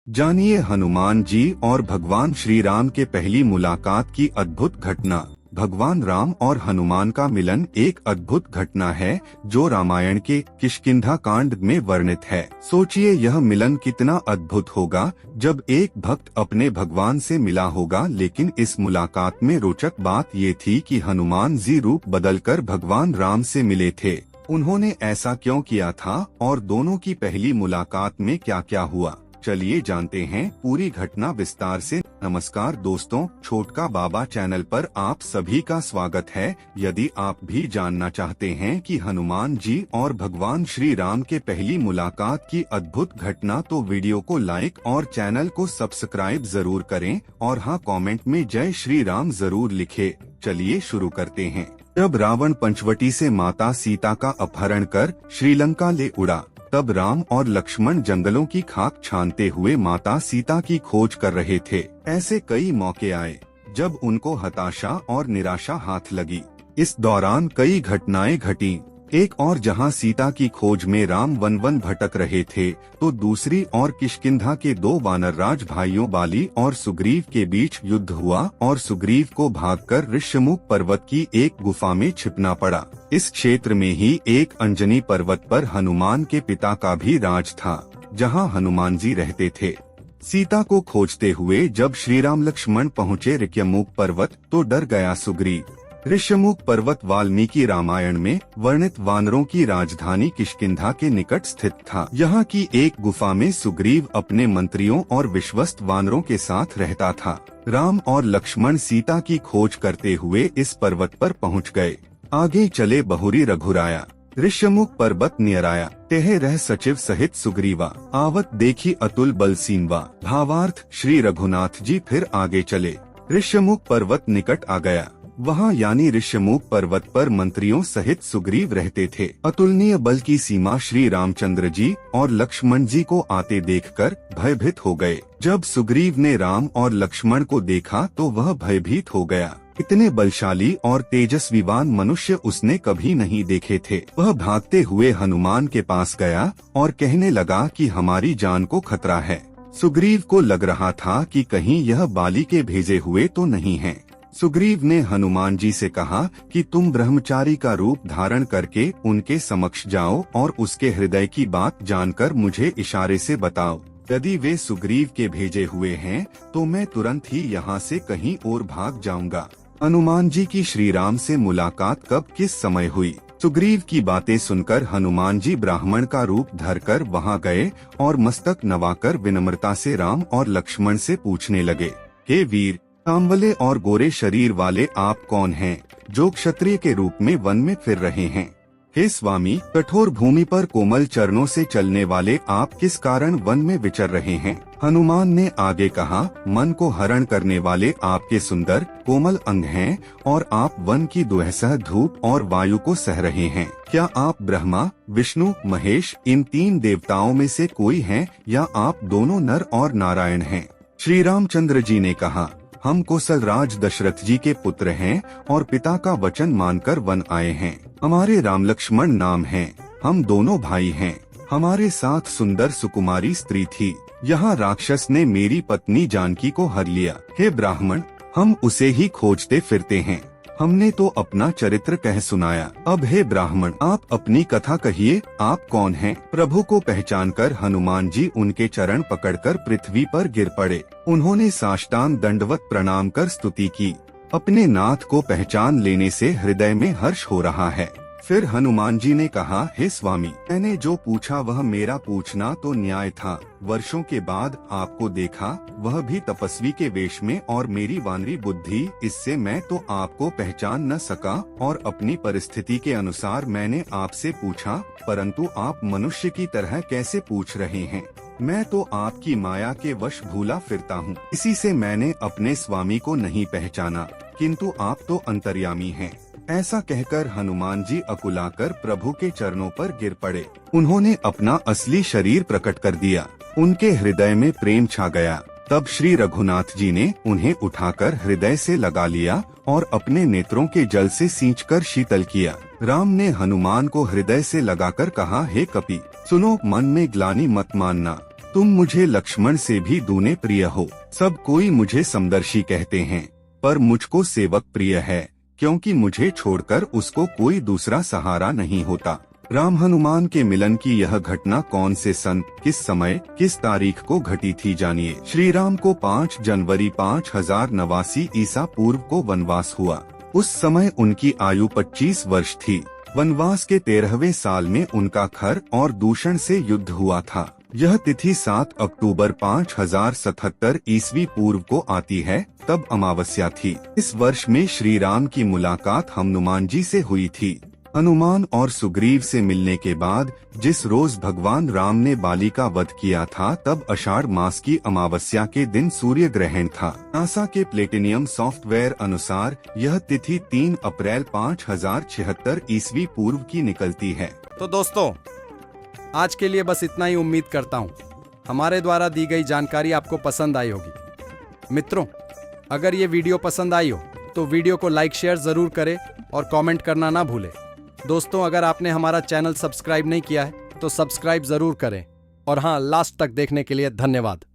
जानिए हनुमान जी और भगवान श्री राम के पहली मुलाकात की अद्भुत घटना। भगवान राम और हनुमान का मिलन एक अद्भुत घटना है जो रामायण के किष्किंधा कांड में वर्णित है। सोचिए यह मिलन कितना अद्भुत होगा जब एक भक्त अपने भगवान से मिला होगा। लेकिन इस मुलाकात में रोचक बात ये थी कि हनुमान जी रूप बदलकर भगवान राम से मिले थे। उन्होंने ऐसा क्यों किया था और दोनों की पहली मुलाकात में क्या क्या हुआ, चलिए जानते हैं पूरी घटना विस्तार से। नमस्कार दोस्तों, छोटका बाबा चैनल पर आप सभी का स्वागत है। यदि आप भी जानना चाहते हैं कि हनुमान जी और भगवान श्री राम के पहली मुलाकात की अद्भुत घटना, तो वीडियो को लाइक और चैनल को सब्सक्राइब जरूर करें और हाँ, कमेंट में जय श्री राम जरूर लिखें। चलिए शुरू करते हैं। जब रावण पंचवटी से माता सीता का अपहरण कर श्रीलंका ले उड़ा, तब राम और लक्ष्मण जंगलों की खाक छानते हुए माता सीता की खोज कर रहे थे। ऐसे कई मौके आए जब उनको हताशा और निराशा हाथ लगी। इस दौरान कई घटनाएं घटी। एक और जहां सीता की खोज में राम वन वन भटक रहे थे, तो दूसरी ओर किष्किंधा के दो वानरराज भाइयों बाली और सुग्रीव के बीच युद्ध हुआ और सुग्रीव को भागकर ऋष्यमुख पर्वत की एक गुफा में छिपना पड़ा। इस क्षेत्र में ही एक अंजनी पर्वत पर हनुमान के पिता का भी राज था, जहां हनुमान जी रहते थे। सीता को खोजते हुए जब श्रीराम लक्ष्मण पहुँचे ऋष्यमुख पर्वत, तो डर गया सुग्रीव। ऋष्यमुख पर्वत वाल्मीकि रामायण में वर्णित वानरों की राजधानी किष्किंधा के निकट स्थित था। यहाँ की एक गुफा में सुग्रीव अपने मंत्रियों और विश्वस्त वानरों के साथ रहता था। राम और लक्ष्मण सीता की खोज करते हुए इस पर्वत पर पहुँच गए। आगे चले बहुरी रघुराया, ऋष्यमुख पर्वत नियर आया, तेह रह सचिव सहित सुग्रीवा, आवत देखी अतुल बलसीनवा। भावार्थ, श्री रघुनाथ जी फिर आगे चले। ऋष्यमुख पर्वत निकट आ गया। वहाँ यानी ऋष्यमुख पर्वत पर मंत्रियों सहित सुग्रीव रहते थे। अतुलनीय बल की सीमा श्री रामचंद्र जी और लक्ष्मण जी को आते देखकर भयभीत हो गए। जब सुग्रीव ने राम और लक्ष्मण को देखा तो वह भयभीत हो गया। इतने बलशाली और तेजस्वीवान मनुष्य उसने कभी नहीं देखे थे। वह भागते हुए हनुमान के पास गया और कहने लगा कि हमारी जान को खतरा है। सुग्रीव को लग रहा था कि कहीं यह बाली के भेजे हुए तो नहीं हैं। सुग्रीव ने हनुमान जी से कहा कि तुम ब्रह्मचारी का रूप धारण करके उनके समक्ष जाओ और उसके हृदय की बात जानकर मुझे इशारे से बताओ। यदि वे सुग्रीव के भेजे हुए हैं तो मैं तुरंत ही यहाँ से कहीं और भाग जाऊंगा। हनुमान जी की श्री राम से मुलाकात कब किस समय हुई? सुग्रीव की बातें सुनकर हनुमान जी ब्राह्मण का रूप धरकर वहाँ गए और मस्तक नवाकर विनम्रता से राम और लक्ष्मण से पूछने लगे, हे वीर, सांवले और गोरे शरीर वाले आप कौन हैं, जो क्षत्रिय के रूप में वन में फिर रहे हैं? हे स्वामी, कठोर भूमि पर कोमल चरणों से चलने वाले आप किस कारण वन में विचर रहे हैं? हनुमान ने आगे कहा, मन को हरण करने वाले आपके सुंदर कोमल अंग हैं और आप वन की दुस्सह धूप और वायु को सह रहे हैं। क्या आप ब्रह्मा, विष्णु, महेश इन तीन देवताओं में से कोई हैं या आप दोनों नर और नारायण हैं? श्री रामचंद्र जी ने कहा, हम कौशल राज दशरथ जी के पुत्र हैं और पिता का वचन मानकर वन आए हैं। हमारे राम लक्ष्मण नाम हैं। हम दोनों भाई हैं। हमारे साथ सुंदर सुकुमारी स्त्री थी। यहाँ राक्षस ने मेरी पत्नी जानकी को हर लिया। हे ब्राह्मण, हम उसे ही खोजते फिरते हैं। हमने तो अपना चरित्र कह सुनाया। अब हे ब्राह्मण, आप अपनी कथा कहिए, आप कौन हैं? प्रभु को पहचानकर हनुमान जी उनके चरण पकड़कर पृथ्वी पर गिर पड़े। उन्होंने साष्टांग दंडवत प्रणाम कर स्तुति की। अपने नाथ को पहचान लेने से हृदय में हर्ष हो रहा है। फिर हनुमान जी ने कहा, हे स्वामी, मैंने जो पूछा वह मेरा पूछना तो न्याय था। वर्षों के बाद आपको देखा, वह भी तपस्वी के वेश में, और मेरी वानरी बुद्धि, इससे मैं तो आपको पहचान न सका और अपनी परिस्थिति के अनुसार मैंने आपसे पूछा, परंतु आप मनुष्य की तरह कैसे पूछ रहे हैं? मैं तो आपकी माया के वश भूला फिरता हूँ। इसी से मैंने अपने स्वामी को नहीं पहचाना, किंतु आप तो अंतर्यामी हैं। ऐसा कहकर हनुमान जी अकुलाकर प्रभु के चरणों पर गिर पड़े। उन्होंने अपना असली शरीर प्रकट कर दिया। उनके हृदय में प्रेम छा गया। तब श्री रघुनाथ जी ने उन्हें उठाकर हृदय से लगा लिया और अपने नेत्रों के जल से सींचकर शीतल किया। राम ने हनुमान को हृदय से लगाकर कहा, हे कपि, सुनो, मन में ग्लानि मत मानना। तुम मुझे लक्ष्मण से भी दूने प्रिय हो। सब कोई मुझे समदर्शी कहते हैं, पर मुझको सेवक प्रिय है, क्योंकि मुझे छोड़कर उसको कोई दूसरा सहारा नहीं होता। राम हनुमान के मिलन की यह घटना कौन से सन, किस समय, किस तारीख को घटी थी, जानिए। श्री राम को 5 जनवरी 5089 ईसा पूर्व को वनवास हुआ। उस समय उनकी आयु 25 वर्ष थी। वनवास के 13वें साल में उनका खर और दूषण से युद्ध हुआ था। यह तिथि 7 अक्टूबर 5077 ईस्वी पूर्व को आती है, तब अमावस्या थी। इस वर्ष में श्री राम की मुलाकात हनुमान जी से हुई थी। हनुमान और सुग्रीव से मिलने के बाद जिस रोज भगवान राम ने बाली का वध किया था, तब आषाढ़ मास की अमावस्या के दिन सूर्य ग्रहण था। नासा के प्लेटिनियम सॉफ्टवेयर अनुसार यह तिथि 3 अप्रैल 5076 ईस्वी पूर्व की निकलती है। तो दोस्तों, आज के लिए बस इतना ही। उम्मीद करता हूँ हमारे द्वारा दी गई जानकारी आपको पसंद आई होगी। मित्रों, अगर ये वीडियो पसंद आई हो तो वीडियो को लाइक शेयर जरूर करें और कमेंट करना ना भूलें। दोस्तों, अगर आपने हमारा चैनल सब्सक्राइब नहीं किया है तो सब्सक्राइब जरूर करें। और हाँ, लास्ट तक देखने के लिए धन्यवाद।